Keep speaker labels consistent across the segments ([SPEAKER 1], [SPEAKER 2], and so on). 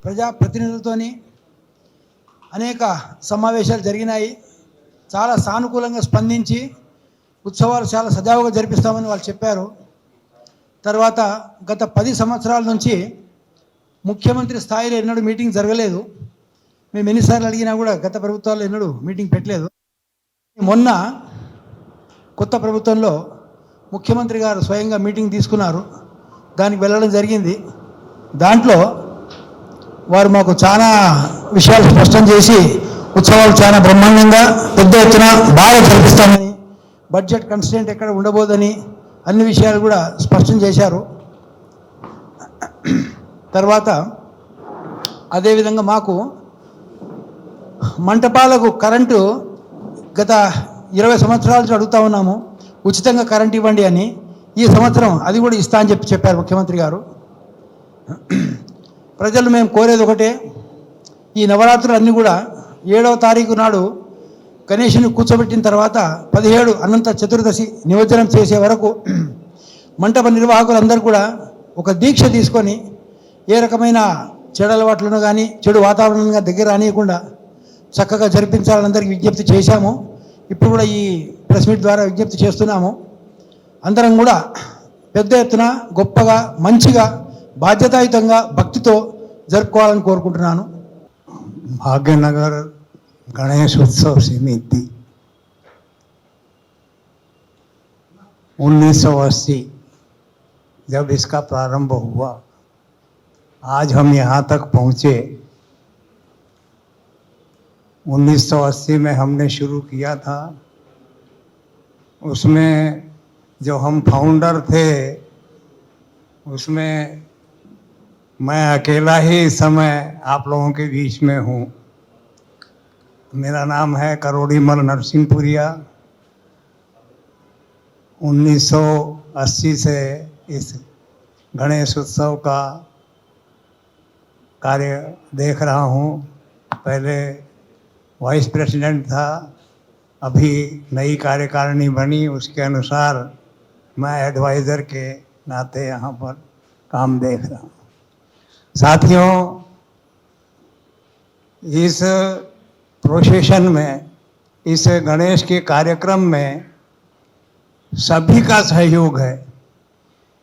[SPEAKER 1] ప్రజాప్రతినిధులతోని అనేక సమావేశాలు జరిగినాయి. చాలా సానుకూలంగా స్పందించి ఉత్సవాలు చాలా సజావుగా జరిపిస్తామని వాళ్ళు చెప్పారు. తర్వాత గత 10 సంవత్సరాల నుంచి ముఖ్యమంత్రి స్థాయిలో ఎన్నడూ మీటింగ్ జరగలేదు. మేము ఎన్నిసార్లు అడిగినా కూడా గత ప్రభుత్వాల్లో ఎన్నడూ మీటింగ్ పెట్టలేదు. మొన్న కొత్త ప్రభుత్వంలో ముఖ్యమంత్రి గారు స్వయంగా మీటింగ్ తీసుకున్నారు. దానికి వెళ్ళడం జరిగింది. దాంట్లో వారు మాకు చాలా విషయాలు స్పష్టం చేసి ఉత్సవాలు చాలా బ్రహ్మాండంగా పెద్ద ఎత్తున బాగా జరిపిస్తామని, బడ్జెట్ కన్స్టెంట్ ఎక్కడ ఉండబోదని అన్ని విషయాలు కూడా స్పష్టం చేశారు. తర్వాత అదేవిధంగా మాకు మంటపాలకు కరెంటు గత 20 సంవత్సరాల నుంచి అడుగుతూ ఉన్నాము, ఉచితంగా కరెంట్ ఇవ్వండి అని. ఈ సంవత్సరం అది కూడా ఇస్తా అని చెప్పారు ముఖ్యమంత్రి గారు. ప్రజలు మేము కోరేది ఒకటే, ఈ నవరాత్రులు అన్నీ కూడా 7వ తారీఖు నాడు గణేషుని కూర్చోబెట్టిన తర్వాత 17 అనంత చతుర్దశి నిమజ్జనం చేసే వరకు మంటప నిర్వాహకులందరూ కూడా ఒక దీక్ష తీసుకొని ఏ రకమైన చెడు అలవాట్లను కానీ చెడు వాతావరణంగా దగ్గర రానియకుండా చక్కగా జరిపించాలని అందరికీ విజ్ఞప్తి చేశాము. ఇప్పుడు కూడా ఈ ప్రెస్ మీట్ ద్వారా విజ్ఞప్తి చేస్తున్నాము. అందరం కూడా పెద్ద ఎత్తున గొప్పగా మంచిగా బాధ్యతాయుతంగా భక్తితో జరుపుకోవాలని కోరుకుంటున్నాను.
[SPEAKER 2] भाग्यनगर गणेश उत्सव समिति 1980 जब इसका प्रारंभ हुआ, आज हम यहाँ तक पहुँचे। 1980 में हमने शुरू किया था। उसमें जो हम फाउंडर थे उसमें मैं अकेला ही इस समय आप लोगों के बीच में हूँ। मेरा नाम है करोड़ीमल नरसिंहपुरिया। 1980 से इस गणेश उत्सव का कार्य देख रहा हूँ। पहले वाइस प्रेसिडेंट था, अभी नई कार्यकारिणी बनी, उसके अनुसार मैं एडवाइज़र के नाते यहाँ पर काम देख रहा हूँ। साथियों, इस प्रोसेशन में, इस गणेश के कार्यक्रम में सभी का सहयोग है।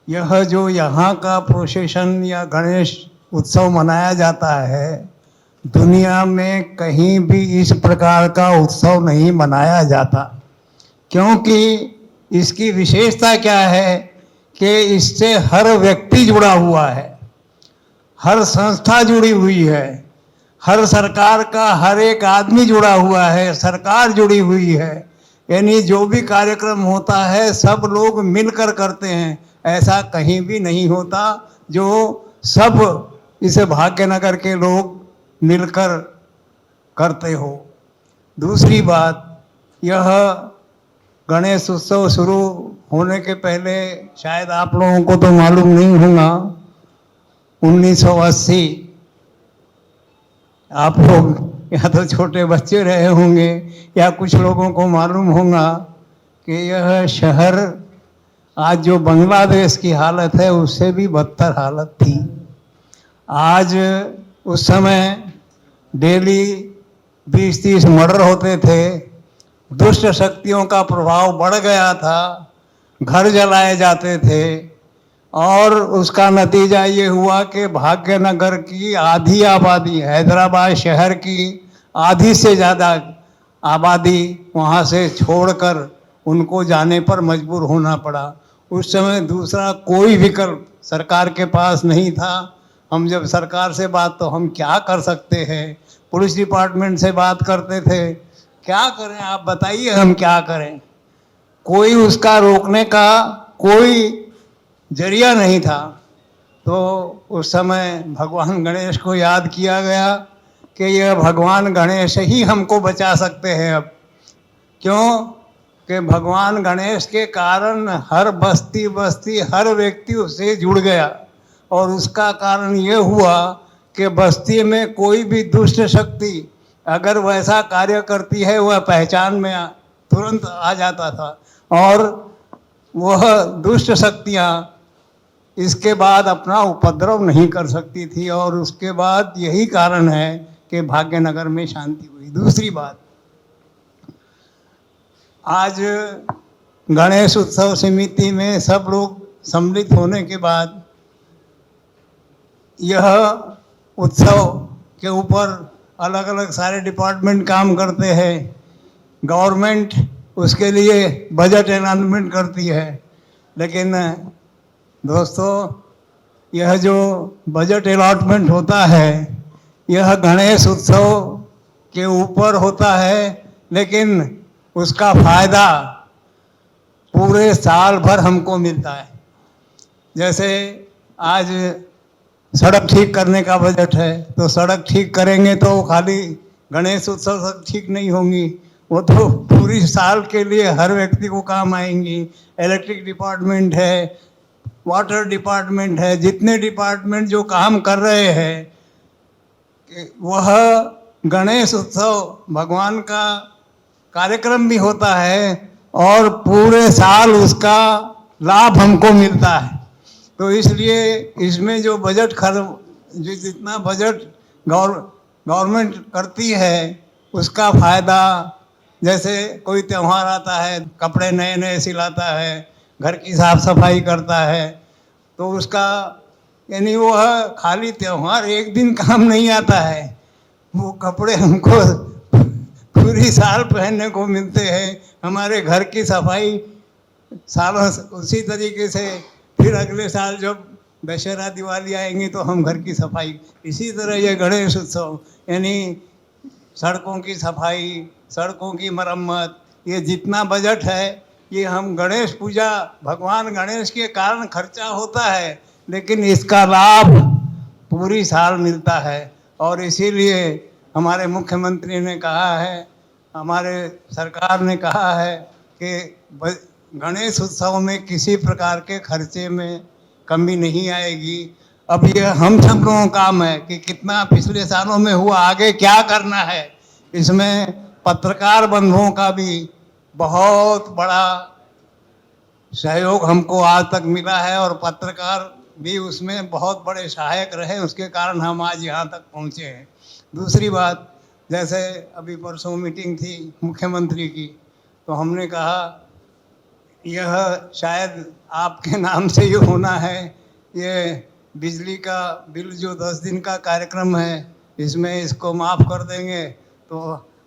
[SPEAKER 2] यह जो यहाँ का प्रोसेशन या गणेश उत्सव मनाया जाता है, दुनिया में कहीं भी इस प्रकार का उत्सव नहीं मनाया जाता। क्योंकि इसकी विशेषता क्या है कि इससे हर व्यक्ति जुड़ा हुआ है, हर संस्था जुड़ी हुई है, हर सरकार का हर एक आदमी जुड़ा हुआ है, सरकार जुड़ी हुई है। यानी जो भी कार्यक्रम होता है सब लोग मिलकर करते हैं। ऐसा कहीं भी नहीं होता जो सब इस भाग्यनगर के लोग मिलकर करते हो। दूसरी बात, यह गणेश उत्सव शुरू होने के पहले शायद आप लोगों को तो मालूम नहीं होगा, 1980 आप लोग या तो छोटे बच्चे रहे होंगे या कुछ लोगों को मालूम होगा कि यह शहर आज जो बांग्लादेश की हालत है उससे भी बदतर हालत थी। आज उस समय डेली 20-30 मर्डर होते थे, दुष्ट शक्तियों का प्रभाव बढ़ गया था, घर जलाए जाते थे और उसका नतीजा ये हुआ कि भाग्यनगर की आधी आबादी, हैदराबाद शहर की आधी से ज़्यादा आबादी वहाँ से छोड़कर उनको जाने पर मजबूर होना पड़ा। उस समय दूसरा कोई विकल्प सरकार के पास नहीं था। हम जब सरकार से बात, तो हम क्या कर सकते हैं, पुलिस डिपार्टमेंट से बात करते थे, क्या करें आप बताइए, हम क्या करें। कोई उसका रोकने का कोई जरिया नहीं था। तो उस समय भगवान गणेश को याद किया गया कि यह भगवान गणेश ही हमको बचा सकते हैं। अब क्यों कि भगवान गणेश के कारण हर बस्ती बस्ती हर व्यक्ति उससे जुड़ गया और उसका कारण ये हुआ कि बस्ती में कोई भी दुष्ट शक्ति अगर वैसा कार्य करती है वह पहचान में तुरंत आ जाता था और वह दुष्ट शक्तियाँ इसके बाद अपना उपद्रव नहीं कर सकती थी, और उसके बाद यही कारण है कि भाग्यनगर में शांति हुई। दूसरी बात, आज गणेश उत्सव समिति में सब लोग सम्मिलित होने के बाद यह उत्सव के ऊपर अलग अलग सारे डिपार्टमेंट काम करते हैं। गवर्नमेंट उसके लिए बजट अनाउंसमेंट करती है, लेकिन दोस्तों, यह जो बजट अलॉटमेंट होता है यह गणेश उत्सव के ऊपर होता है, लेकिन उसका फायदा पूरे साल भर हमको मिलता है। जैसे आज सड़क ठीक करने का बजट है, तो सड़क ठीक करेंगे तो खाली गणेश उत्सव तक ठीक नहीं होंगी, वो तो पूरी साल के लिए हर व्यक्ति को काम आएंगी। इलेक्ट्रिक डिपार्टमेंट है, वाटर डिपार्टमेंट है, जितने डिपार्टमेंट जो काम कर रहे हैं, वह गणेश उत्सव भगवान का कार्यक्रम भी होता है और पूरे साल उसका लाभ हमको मिलता है। तो इसलिए इसमें जो बजट जो जितना बजट गवर्नमेंट करती है उसका फायदा, जैसे कोई त्यौहार आता है, कपड़े नए नए सिलाता है, घर की साफ सफाई करता है, तो उसका यानी वह खाली त्यौहार एक दिन काम नहीं आता है, वो कपड़े हमको पूरी साल पहनने को मिलते हैं। हमारे घर की सफाई सालों उसी तरीके से, फिर अगले साल जब दशहरा दिवाली आएंगी तो हम घर की सफाई, इसी तरह ये गणेश उत्सव यानी सड़कों की सफाई, सड़कों की मरम्मत, ये जितना बजट है ये हम गणेश पूजा, भगवान गणेश के कारण खर्चा होता है, लेकिन इसका लाभ पूरी साल मिलता है। और इसीलिए हमारे मुख्यमंत्री ने कहा है, हमारे सरकार ने कहा है कि गणेश उत्सव में किसी प्रकार के खर्चे में कमी नहीं आएगी। अब ये हम सब लोगों का काम है कि कितना पिछले सालों में हुआ, आगे क्या करना है। इसमें पत्रकार बंधुओं का भी बहुत बड़ा सहयोग हमको आज तक मिला है, और पत्रकार भी उसमें बहुत बड़े सहायक रहे, उसके कारण हम आज यहाँ तक पहुँचे हैं। दूसरी बात, जैसे अभी परसों मीटिंग थी मुख्यमंत्री की, तो हमने कहा यह शायद आपके नाम से ये होना है, ये बिजली का बिल जो 10 दिन का कार्यक्रम है, इसमें इसको माफ़ कर देंगे तो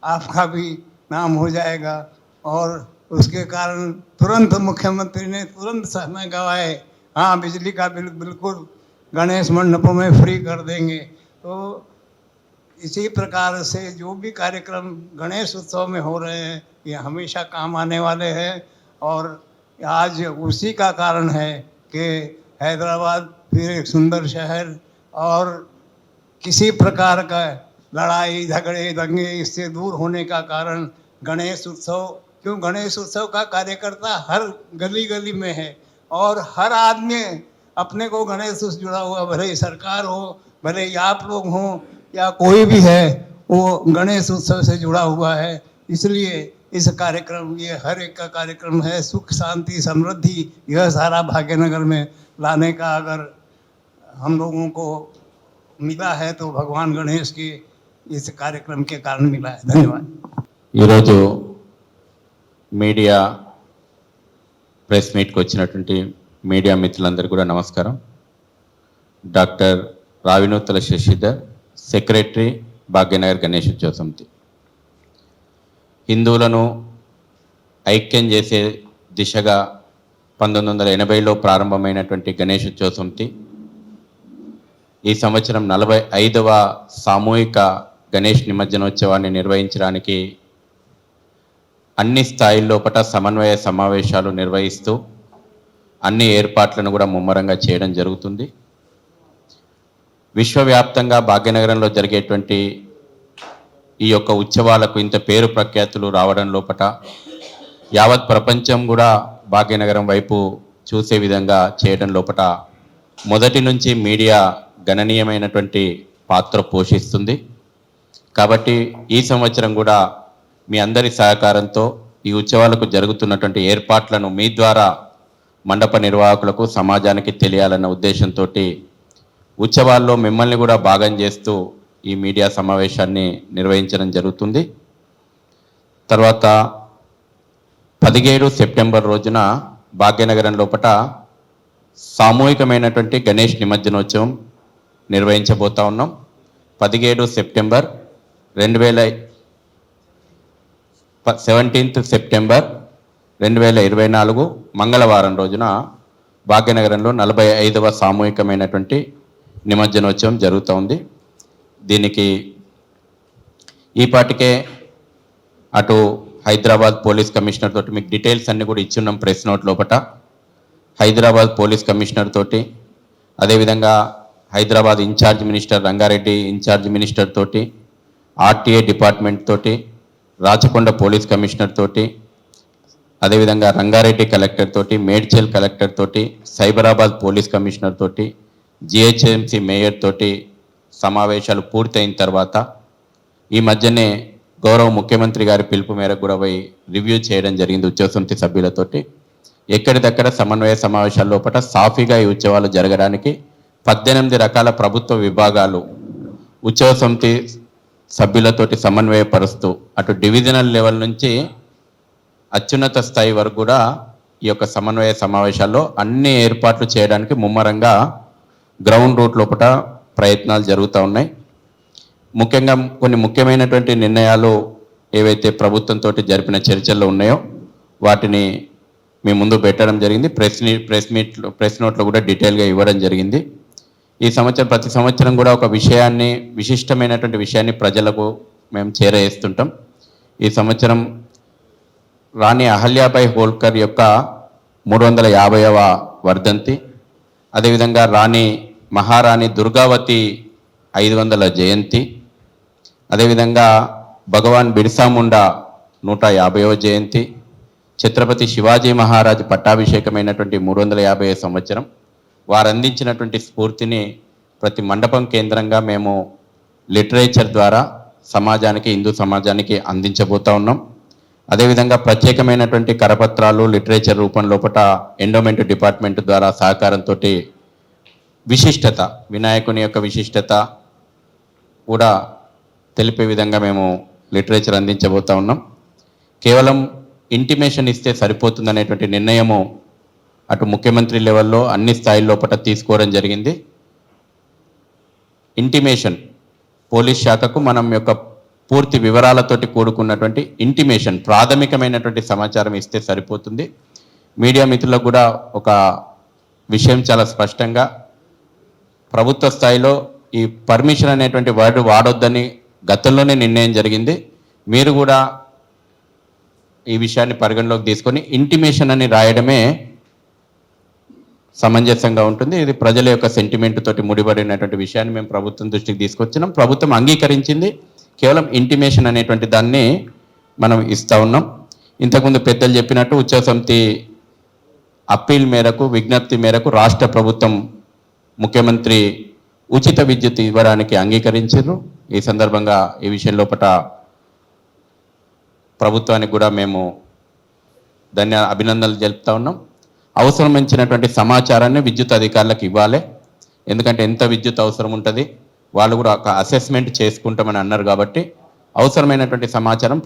[SPEAKER 2] आपका भी नाम हो जाएगा। और उसके कारण तुरंत मुख्यमंत्री ने तुरंत समय गवाए, हाँ बिजली का बिल बिल्कुल गणेश मंडपों में फ्री कर देंगे। तो इसी प्रकार से जो भी कार्यक्रम गणेश उत्सव में हो रहे हैं ये हमेशा काम आने वाले हैं, और आज उसी का कारण है कि हैदराबाद फिर एक सुंदर शहर, और किसी प्रकार का लड़ाई झगड़े दंगे इससे दूर होने का कारण गणेश उत्सव, क्यों गणेश उत्सव का कार्यकर्ता हर गली गली में है, और हर आदमी अपने को गणेश से जुड़ा हुआ, भले ही सरकार हो, भले ही आप लोग हों या कोई भी है, वो गणेश उत्सव से जुड़ा हुआ है। इसलिए इस कार्यक्रम, ये हर एक का कार्यक्रम है, सुख शांति समृद्धि यह सारा भाग्यनगर में लाने का अगर हम लोगों को मिला है तो भगवान गणेश के इस कार्यक्रम के कारण मिला है। धन्यवाद।
[SPEAKER 3] ఈరోజు మీడియా ప్రెస్ మీట్కి వచ్చినటువంటి మీడియా మిత్రులందరికీ కూడా నమస్కారం. డాక్టర్ రావినూతల శశిధర్, సెక్రటరీ, భాగ్యనగర్ గణేష్ ఉత్సవ సమితి. హిందువులను ఐక్యం చేసే దిశగా 1980లో ప్రారంభమైనటువంటి గణేష్ ఉత్సవ సమితి ఈ సంవత్సరం 45వ సామూహిక గణేష్ నిమజ్జనోత్సవాన్ని నిర్వహించడానికి అన్ని స్థాయిల్లోపట సమన్వయ సమావేశాలు నిర్వహిస్తూ అన్ని ఏర్పాట్లను కూడా ముమ్మరంగా చేయడం జరుగుతుంది. విశ్వవ్యాప్తంగా భాగ్యనగరంలో జరిగేటువంటి ఈ యొక్క ఉత్సవాలకు ఇంత పేరు ప్రఖ్యాతులు రావడం లోపట యావత్ ప్రపంచం కూడా భాగ్యనగరం వైపు చూసే విధంగా చేయడం లోపట మొదటి నుంచి మీడియా గణనీయమైనటువంటి పాత్ర పోషిస్తుంది. కాబట్టి ఈ సంవత్సరం కూడా మీ అందరి సహకారంతో ఈ ఉత్సవాలకు జరుగుతున్నటువంటి ఏర్పాట్లను మీ ద్వారా మండప నిర్వాహకులకు సమాజానికి తెలియాలన్న ఉద్దేశంతో ఉత్సవాల్లో మిమ్మల్ని కూడా భాగం చేస్తూ ఈ మీడియా సమావేశాన్ని నిర్వహించడం జరుగుతుంది. తర్వాత 17 సెప్టెంబర్ రోజున భాగ్యనగరం లోపల సామూహికమైనటువంటి గణేష్ నిమజ్జనోత్సవం నిర్వహించబోతా ఉన్నాం. 17 సెప్టెంబర్ 17 సెప్టెంబర్ 2024 మంగళవారం రోజున భాగ్యనగరంలో 45వ సామూహికమైనటువంటి నిమజ్జనోత్సవం జరుగుతూ ఉంది. దీనికి ఈపాటికే అటు హైదరాబాద్ పోలీస్ కమిషనర్ తోటి మీకు డీటెయిల్స్ అన్నీ కూడా ఇచ్చున్నాం ప్రెస్ నోట్ లోపల. హైదరాబాద్ పోలీస్ కమిషనర్ తోటి, అదేవిధంగా Hyderabad in-charge minister Rangareddy in-charge minister తోటి, ఆర్టీఏ డిపార్ట్మెంట్ తోటి, రాచకొండ పోలీస్ కమిషనర్ తోటి, అదేవిధంగా రంగారెడ్డి కలెక్టర్ తోటి, మేడ్చల్ కలెక్టర్ తోటి, సైబరాబాద్ పోలీస్ కమిషనర్ తోటి, జిహెచ్ఎంసీ మేయర్ తోటి సమావేశాలు పూర్తయిన తర్వాత ఈ మధ్యనే గౌరవ ముఖ్యమంత్రి గారి పిలుపు మేరకు కూడా పోయి రివ్యూ చేయడం జరిగింది ఉత్సవ సమితి సభ్యులతోటి. ఎక్కడిదక్కడ సమన్వయ సమావేశాల లోపల సాఫీగా ఈ ఉత్సవాలు జరగడానికి 18 రకాల ప్రభుత్వ విభాగాలు ఉత్సవ సమితి సభ్యులతోటి సమన్వయపరుస్తూ అటు డివిజనల్ లెవెల్ నుంచి అత్యున్నత స్థాయి వరకు కూడా ఈ యొక్క సమన్వయ సమావేశాల్లో అన్ని ఏర్పాట్లు చేయడానికి ముమ్మరంగా గ్రౌండ్ రూట్ లోపల ప్రయత్నాలు జరుగుతూ ఉన్నాయి. ముఖ్యంగా కొన్ని ముఖ్యమైనటువంటి నిర్ణయాలు ఏవైతే ప్రభుత్వంతో జరిపిన చర్చల్లో ఉన్నాయో వాటిని మీ ముందు పెట్టడం జరిగింది. ప్రెస్ నోట్లో కూడా డీటెయిల్గా ఇవ్వడం జరిగింది. ఈ సంవత్సరం ప్రతి సంవత్సరం కూడా ఒక విషయాన్ని, విశిష్టమైనటువంటి విషయాన్ని ప్రజలకు మేము చేరవేస్తుంటాం. ఈ సంవత్సరం రాణి అహల్యాబాయి హోల్కర్ యొక్క 350వ వర్ధంతి, అదేవిధంగా మహారాణి దుర్గావతి 500 జయంతి, అదేవిధంగా భగవాన్ బిర్సా ముండా 150వ జయంతి, ఛత్రపతి శివాజీ మహారాజ్ పట్టాభిషేకమైనటువంటి 350వ సంవత్సరం. వారు అందించినటువంటి స్ఫూర్తిని ప్రతి మండపం కేంద్రంగా మేము లిటరేచర్ ద్వారా సమాజానికి, హిందూ సమాజానికి అందించబోతా ఉన్నాం. అదేవిధంగా ప్రత్యేకమైనటువంటి కరపత్రాలు లిటరేచర్ రూపం లోపల ఎండోమెంట్ డిపార్ట్మెంట్ ద్వారా సహకారంతో విశిష్టత, వినాయకుని యొక్క విశిష్టత కూడా తెలిపే విధంగా మేము లిటరేచర్ అందించబోతా ఉన్నాం. కేవలం ఇంటిమేషన్ ఇస్తే సరిపోతుందనేటువంటి నిర్ణయము అటు ముఖ్యమంత్రి లెవెల్లో అన్ని స్థాయిల లోపల తీసుకోవడం జరిగింది. ఇంటిమేషన్ పోలీస్ శాఖకు మనం యొక్క పూర్తి వివరాలతోటి కూడుకున్నటువంటి ఇంటిమేషన్, ప్రాథమికమైనటువంటి సమాచారం ఇస్తే సరిపోతుంది. మీడియా మిత్రులకు కూడా ఒక విషయం చాలా స్పష్టంగా, ప్రభుత్వ స్థాయిలో ఈ పర్మిషన్ అనేటువంటి వర్డ్ వాడొద్దని గతంలోనే నిర్ణయం జరిగింది. మీరు కూడా ఈ విషయాన్ని పరిగణలోకి తీసుకొని ఇంటిమేషన్ అని రాయడమే సమంజసంగా ఉంటుంది. ఇది ప్రజల యొక్క సెంటిమెంట్ తోటి ముడిపడినటువంటి విషయాన్ని మేము ప్రభుత్వం దృష్టికి తీసుకొచ్చినాం. ప్రభుత్వం అంగీకరించింది. కేవలం ఇంటిమేషన్ అనేటువంటి దాన్ని మనం ఇస్తూ ఉన్నాం. ఇంతకుముందు పెద్దలు చెప్పినట్టు ఉత్సవ సమితి అప్పీల్ మేరకు, విజ్ఞప్తి మేరకు రాష్ట్ర ప్రభుత్వం ముఖ్యమంత్రి ఉచిత విద్యుత్ ఇవ్వడానికి అంగీకరించారు. ఈ సందర్భంగా ఈ విషయం లోపల ప్రభుత్వానికి కూడా మేము అభినందనలు తెలుపుతా ఉన్నాం. అవసరమించినటువంటి సమాచారాన్ని విద్యుత్ అధికారులకు ఇవ్వాలి. ఎందుకంటే ఎంత విద్యుత్ అవసరం ఉంటుంది వాళ్ళు కూడా ఒక అసెస్మెంట్ చేసుకుంటామని అన్నారు. కాబట్టి అవసరమైనటువంటి సమాచారం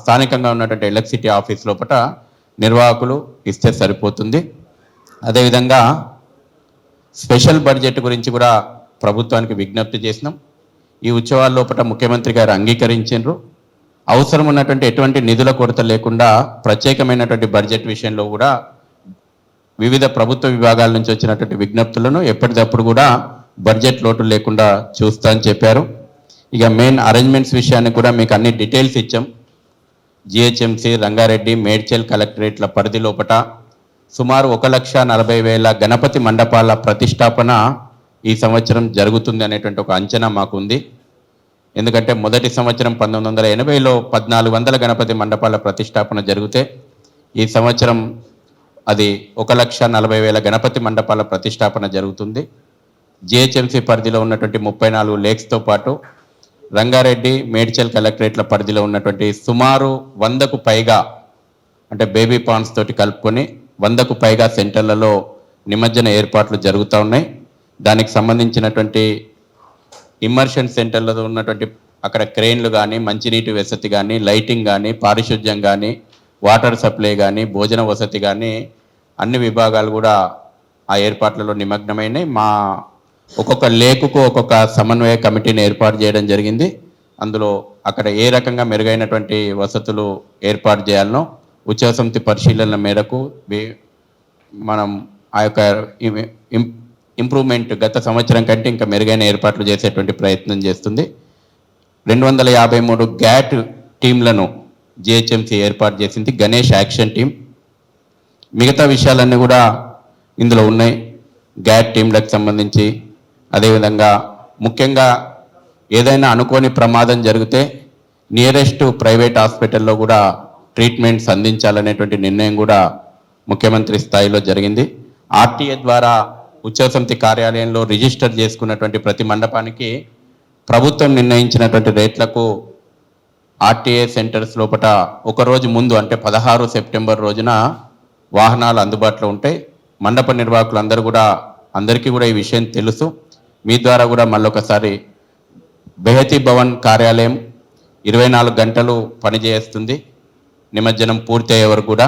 [SPEAKER 3] స్థానికంగా ఉన్నటువంటి ఎలక్ట్రిసిటీ ఆఫీస్ లోపల నిర్వాహకులు ఇస్తే సరిపోతుంది. అదేవిధంగా స్పెషల్ బడ్జెట్ గురించి కూడా ప్రభుత్వానికి విజ్ఞప్తి చేసినాం. ఈ ఉత్సవాల లోపల ముఖ్యమంత్రి గారు అంగీకరించారు. అవసరం ఉన్నటువంటి ఎటువంటి నిధుల కొరత లేకుండా ప్రత్యేకమైనటువంటి బడ్జెట్ విషయంలో కూడా వివిధ ప్రభుత్వ విభాగాల నుంచి వచ్చినటువంటి విజ్ఞప్తులను ఎప్పటికప్పుడు కూడా బడ్జెట్ లోటు లేకుండా చూస్తా అని చెప్పారు. ఇక మెయిన్ అరేంజ్మెంట్స్ విషయానికి కూడా మీకు అన్ని డీటెయిల్స్ ఇచ్చాం. జిహెచ్ఎంసీ, రంగారెడ్డి, మేడ్చల్ కలెక్టరేట్ల పరిధి లోపల సుమారు 1,40,000 గణపతి మండపాల ప్రతిష్టాపన ఈ సంవత్సరం జరుగుతుంది అనేటువంటి ఒక అంచనా మాకుంది. ఎందుకంటే మొదటి సంవత్సరం 1980లో 1,400 గణపతి మండపాల ప్రతిష్టాపన జరిగితే ఈ సంవత్సరం అది 1,40,000 గణపతి మండపాల ప్రతిష్టాపన జరుగుతుంది. జిహెచ్ఎంసీ పరిధిలో ఉన్నటువంటి 34 లేక్స్తో పాటు రంగారెడ్డి, మేడ్చల్ కలెక్టరేట్ల పరిధిలో ఉన్నటువంటి సుమారు 100కు పైగా అంటే బేబీ పాండ్స్ తోటి కలుపుకొని 100కు పైగా సెంటర్లలో నిమజ్జన ఏర్పాట్లు జరుగుతూ ఉన్నాయి. దానికి సంబంధించినటువంటి ఇమ్మర్షన్ సెంటర్లలో ఉన్నటువంటి అక్కడ క్రెయిన్లు కానీ, మంచినీటి వసతి కానీ, లైటింగ్ కానీ, పారిశుధ్యం కానీ, వాటర్ సప్లై కానీ, భోజన వసతి కానీ అన్ని విభాగాలు కూడా ఆ ఏర్పాట్లలో నిమగ్నమైనాయి. మా ఒక్కొక్క లేకుకు ఒక్కొక్క సమన్వయ కమిటీని ఏర్పాటు చేయడం జరిగింది. అందులో అక్కడ ఏ రకంగా మెరుగైనటువంటి వసతులు ఏర్పాటు చేయాలనో ఉత్సవ సమితి పరిశీలన మేరకు మనం ఆ యొక్క ఇంప్రూవ్మెంట్ గత సంవత్సరం కంటే ఇంకా మెరుగైన ఏర్పాట్లు చేసేటువంటి ప్రయత్నం చేస్తుంది. 253 గ్యాట్ టీంలను జిహెచ్ఎంసీ ఏర్పాటు చేసింది, గణేష్ యాక్షన్ టీం. మిగతా విషయాలన్నీ కూడా ఇందులో ఉన్నాయి. గ్యాట్ టీంలకు సంబంధించి అదేవిధంగా ముఖ్యంగా ఏదైనా అనుకోని ప్రమాదం జరిగితే నియరెస్ట్ ప్రైవేట్ హాస్పిటల్లో కూడా ట్రీట్మెంట్స్ అందించాలనేటువంటి నిర్ణయం కూడా ముఖ్యమంత్రి స్థాయిలో జరిగింది. ఆర్టీఏ ద్వారా ఉత్సవ సమితి కార్యాలయంలో రిజిస్టర్ చేసుకున్నటువంటి ప్రతి మండపానికి ప్రభుత్వం నిర్ణయించినటువంటి రేట్లకు ఆర్టీఏ సెంటర్స్ లోపల ఒకరోజు ముందు అంటే 16 సెప్టెంబర్ రోజున వాహనాలు అందుబాటులో ఉంటాయి. మండప నిర్వాహకులు అందరికీ కూడా ఈ విషయం తెలుసు. మీ ద్వారా కూడా మళ్ళొకసారి బెహతీ భవన్ కార్యాలయం 24 గంటలు పనిచేస్తుంది. నిమజ్జనం పూర్తి అయ్యే వరకు కూడా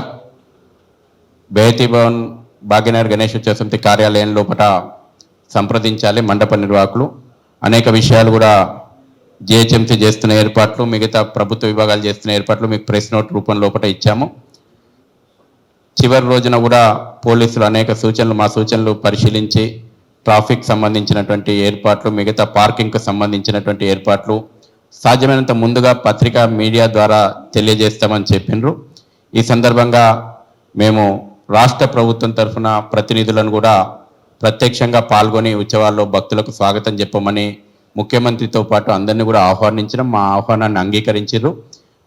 [SPEAKER 3] బెహతీ భవన్ భాగ్యనగర్ గణేష్ ఉత్సవ సమితి కార్యాలయం లోపల సంప్రదించాలి మండప నిర్వాహకులు. అనేక విషయాలు కూడా జిహెచ్ఎంసీ చేస్తున్న ఏర్పాట్లు, మిగతా ప్రభుత్వ విభాగాలు చేస్తున్న ఏర్పాట్లు మీకు ప్రెస్ నోట్ రూపం లోపల ఇచ్చాము. చివరి రోజున కూడా పోలీసులు అనేక మా సూచనలు పరిశీలించి ట్రాఫిక్ సంబంధించినటువంటి ఏర్పాట్లు, మిగతా పార్కింగ్కు సంబంధించినటువంటి ఏర్పాట్లు సాధ్యమైనంత ముందుగా పత్రికా మీడియా ద్వారా తెలియజేస్తామని చెప్పిండ్రు. ఈ సందర్భంగా మేము రాష్ట్ర ప్రభుత్వం తరఫున ప్రతినిధులను కూడా ప్రత్యక్షంగా పాల్గొని ఉత్సవాల్లో భక్తులకు స్వాగతం చెప్పమని ముఖ్యమంత్రితో పాటు అందరినీ కూడా ఆహ్వానించడం, మా ఆహ్వానాన్ని అంగీకరించారు.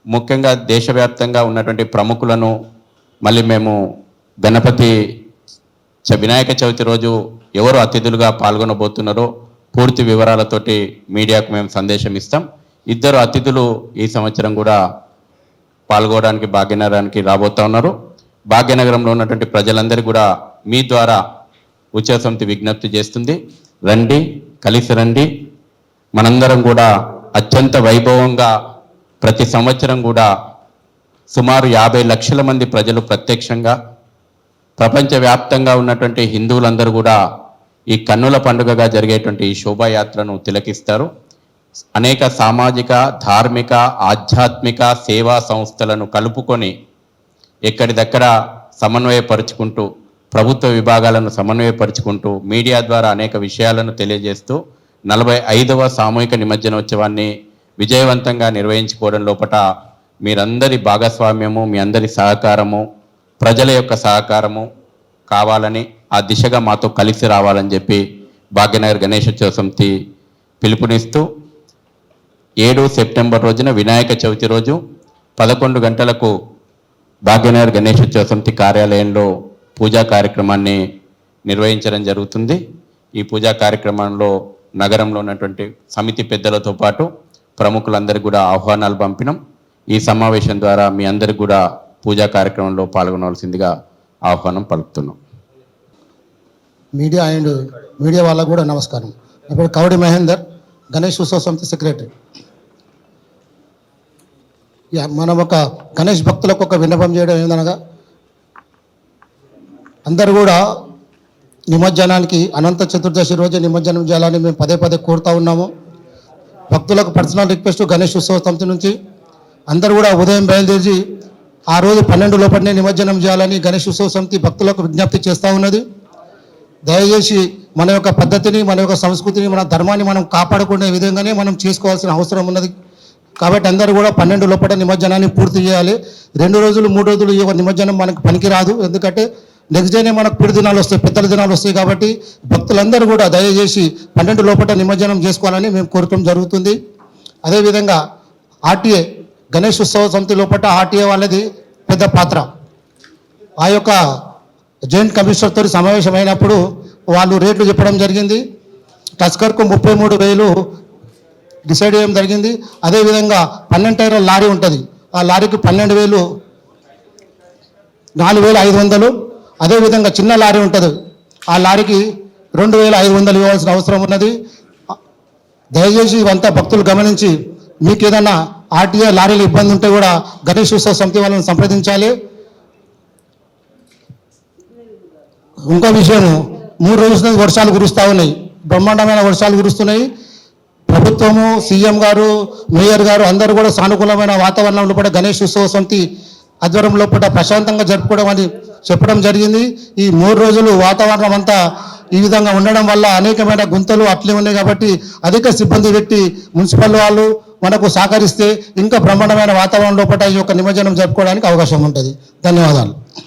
[SPEAKER 3] ముఖ్యంగా దేశవ్యాప్తంగా ఉన్నటువంటి ప్రముఖులను మళ్ళీ మేము గణపతి వినాయక చవితి రోజు ఎవరు అతిథులుగా పాల్గొనబోతున్నారో పూర్తి వివరాలతోటి మీడియాకు మేము సందేశం ఇస్తాం. 2 అతిథులు ఈ సంవత్సరం కూడా పాల్గొనడానికి భాగ్యనగరానికి రాబోతా ఉన్నారు. భాగ్యనగరంలో ఉన్నటువంటి ప్రజలందరికీ కూడా మీ ద్వారా ఉత్సవ సమితి విజ్ఞప్తి చేస్తుంది, రండి, కలిసి రండి. మనందరం కూడా అత్యంత వైభవంగా ప్రతి సంవత్సరం కూడా సుమారు 50 లక్షల మంది ప్రజలు ప్రత్యక్షంగా, ప్రపంచవ్యాప్తంగా ఉన్నటువంటి హిందువులందరూ కూడా ఈ కన్నుల పండుగగా జరిగేటువంటి ఈ శోభాయాత్రను తిలకిస్తారు. అనేక సామాజిక, ధార్మిక, ఆధ్యాత్మిక సేవా సంస్థలను కలుపుకొని ఎక్కడిదక్కడ సమన్వయపరుచుకుంటూ, ప్రభుత్వ విభాగాలను సమన్వయపరుచుకుంటూ, మీడియా ద్వారా అనేక విషయాలను తెలియజేస్తూ 45వ సామూహిక నిమజ్జనోత్సవాన్ని విజయవంతంగా నిర్వహించుకోవడం లోపల మీరందరి భాగస్వామ్యము, మీ అందరి సహకారము, ప్రజల యొక్క సహకారము కావాలని, ఆ దిశగా మాతో కలిసి రావాలని చెప్పి భాగ్యనగర్ గణేశోత్సవ సమితి పిలుపునిస్తూ 7 సెప్టెంబర్ రోజున వినాయక చవితి రోజు 11 గంటలకు భాగ్యనగర్ గణేశోత్సవ సమితి కార్యాలయంలో పూజా కార్యక్రమాన్ని నిర్వహించడం జరుగుతుంది. ఈ పూజా కార్యక్రమంలో నగరంలో ఉన్నటువంటి సమితి పెద్దలతో పాటు ప్రముఖులందరికీ కూడా ఆహ్వానాలు పంపినాం. ఈ సమావేశం ద్వారా మీ అందరికీ కూడా పూజా కార్యక్రమంలో పాల్గొనవలసిందిగా ఆహ్వానం పలుకుతున్నాం.
[SPEAKER 4] మీడియా వాళ్ళకు కూడా నమస్కారం. నా పేరు కవడి మహేందర్, గణేష్ ఉత్సవ సమితి సెక్రటరీ. మనం ఒక గణేష్ భక్తులకు ఒక విన్నపం చేయడం ఏందనగా, అందరూ కూడా నిమజ్జనానికి అనంత చతుర్దశి రోజు నిమజ్జనం చేయాలని మేము పదే కోరుతూ ఉన్నాము. భక్తులకు పర్సనల్ రిక్వెస్ట్ గణేష్ ఉత్సవ సమితి నుంచి అందరూ కూడా ఉదయం బయలుదేరి ఆ రోజు 12 లోపలనే నిమజ్జనం చేయాలని గణేష్ ఉత్సవ సమితి భక్తులకు విజ్ఞప్తి చేస్తూ ఉన్నది. దయచేసి మన యొక్క పద్ధతిని, మన యొక్క సంస్కృతిని, మన ధర్మాన్ని మనం కాపాడుకునే విధంగానే మనం చేసుకోవాల్సిన అవసరం ఉన్నది. కాబట్టి అందరూ కూడా 12 లోపల నిమజ్జనాన్ని పూర్తి చేయాలి. 2 రోజులు 3 రోజులు ఈ నిమజ్జనం మనకు పనికిరాదు. ఎందుకంటే నెక్స్ట్ డేనే మనకు పిడి దినాలు వస్తాయి, పెద్దల దినాలు వస్తాయి. కాబట్టి భక్తులందరూ కూడా దయచేసి 12 లోపల నిమజ్జనం చేసుకోవాలని మేము కోరటం జరుగుతుంది. అదేవిధంగా ఆర్టీఏ గణేష్ ఉత్సవ సమితి లోపల ఆర్టీఏ వాళ్ళది పెద్ద పాత్ర. ఆ యొక్క జాయింట్ కమిషనర్తో సమావేశం అయినప్పుడు వాళ్ళు రేట్లు చెప్పడం జరిగింది. టస్కర్కు 33,000 డిసైడ్ చేయడం జరిగింది. అదేవిధంగా 12 టైర్ల లారీ ఉంటుంది, ఆ లారీకి 12,000, 4,500. అదేవిధంగా చిన్న లారీ ఉంటుంది, ఆ లారీకి 2,500 ఇవ్వాల్సిన అవసరం ఉన్నది. దయచేసి ఇవంతా భక్తులు గమనించి మీకు ఏదైనా ఆర్టీఏ లారీలు ఇబ్బంది ఉంటే కూడా గణేష్ ఉత్సవ సమితి వాళ్ళని సంప్రదించాలి. ఇంకో విషయము, 3 రోజుల నుంచి వర్షాలు కురుస్తూ ఉన్నాయి, బ్రహ్మాండమైన వర్షాలు కురుస్తున్నాయి. ప్రభుత్వము, సీఎం గారు, మేయర్ గారు అందరూ కూడా సానుకూలమైన వాతావరణంలో కూడా గణేష్ ఉత్సవ సమితి ఆధ్వర్యంలో కూడా ప్రశాంతంగా జరుపుకోవడం అని చెప్పడం జరిగింది. ఈ 3 రోజులు వాతావరణం అంతా ఈ విధంగా ఉండడం వల్ల అనేకమైన గుంతలు అట్లే ఉన్నాయి కాబట్టి అధిక సిబ్బంది పెట్టి మున్సిపల్ వాళ్ళు మనకు సహకరిస్తే ఇంకా బ్రహ్మాండమైన వాతావరణంలో పట్ల ఈ యొక్క నిమజ్జనం జరుపుకోవడానికి అవకాశం ఉంటుంది. ధన్యవాదాలు.